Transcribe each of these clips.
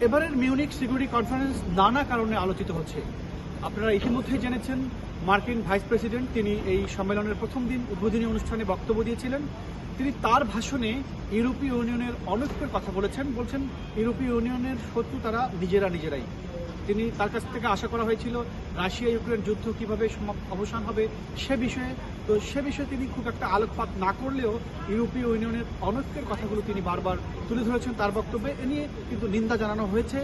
এবারের Munich security conference নানা কারণে আলোচিত হচ্ছে। আপনারা ইতিমধ্যেই জেনেছেন মার্কিন ভাইস প্রেসিডেন্ট তিনি এই সম্মেলনের প্রথম দিন উদ্বোধনী অনুষ্ঠানে বক্তব্য দিয়েছিলেন। তিনি তার ভাষণে ইউরোপীয় ইউনিয়নের অনৈক্যের কথা বলছেন ইউরোপীয় ইউনিয়নের শত্রু তারা নিজেরাই। তিনি তার কাছ থেকে আশা করা হয়েছিল রাশিয়া ইউক্রেন যুদ্ধ কিভাবে অবসান হবে সে বিষয়ে তিনি খুব একটা আলোকপাত না করলেও ইউরোপীয় ইউনিয়নের অনৈক্যের কথাগুলো তিনি বারবার তুলে ধরেছেন তার বক্তব্যে। এ নিয়ে কিন্তু নিন্দা জানানো হয়েছে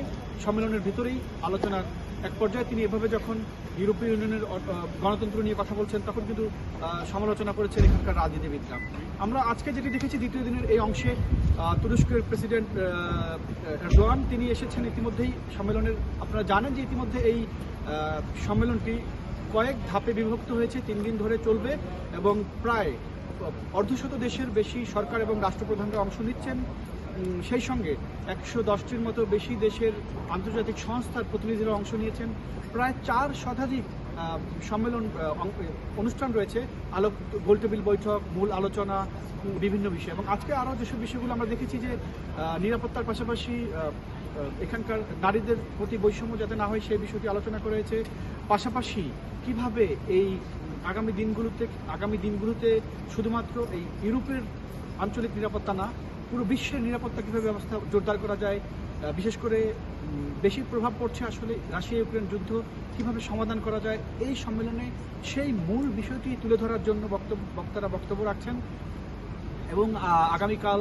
সম্মেলনের ভিতরেই। আলোচনার এক পর্যায়ে তিনি এভাবে যখন ইউরোপীয় ইউনিয়নের গণতন্ত্র নিয়ে কথা বলছেন তখন কিন্তু সমালোচনা করেছেন এখানকার রাজনীতিবিদরা। আমরা আজকে যেটি দেখেছি দ্বিতীয় দিনের এই অংশে তুরস্কের প্রেসিডেন্ট এরদোয়ান তিনি এসেছেন ইতিমধ্যেই সম্মেলনের। আপনারা জানেন যে ইতিমধ্যে এই সম্মেলনটি কয়েক ধাপে বিভক্ত হয়েছে, 3 দিন ধরে চলবে এবং প্রায় অর্ধশত দেশের বেশি সরকার এবং রাষ্ট্রপ্রধানরা অংশ নিচ্ছেন। সেই সঙ্গে 110টির মতো বেশি দেশের আন্তর্জাতিক সংস্থার প্রতিনিধিরা অংশ নিয়েছেন। প্রায় 4 শতাধিক সম্মেলন অনুষ্ঠান রয়েছে, গোলটেবিল বৈঠক, মূল আলোচনা, বিভিন্ন বিষয়। এবং আজকে আরও যেসব বিষয়গুলো আমরা দেখেছি যে নিরাপত্তার পাশাপাশি এখানকার নারীদের প্রতি বৈষম্য যাতে না হয় সেই বিষয়টি আলোচনা করা হয়েছে। পাশাপাশি কিভাবে এই আগামী দিনগুলোতে শুধুমাত্র এই ইউরোপের আঞ্চলিক নিরাপত্তা না, পুরো বিশ্বের নিরাপত্তা কীভাবে ব্যবস্থা জোরদার করা যায়, বিশেষ করে বেশি প্রভাব পড়ছে আসলে রাশিয়া ইউক্রেন যুদ্ধ, কীভাবে সমাধান করা যায়, এই সম্মেলনে সেই মূল বিষয়টি তুলে ধরার জন্য বক্তারা বক্তব্য রাখছেন। এবং আগামীকাল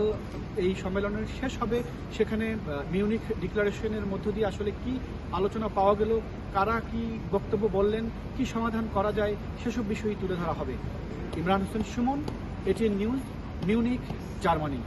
এই সম্মেলনের শেষ হবে, সেখানে মিউনিক ডিক্লারেশনের মধ্য দিয়ে আসলে কি আলোচনা পাওয়া গেল, কারা কি বক্তব্য বললেন, কি সমাধান করা যায় সেসব বিষয়ই তুলে ধরা হবে। Imran Hossain Suman, ATN news, Munich, Germany.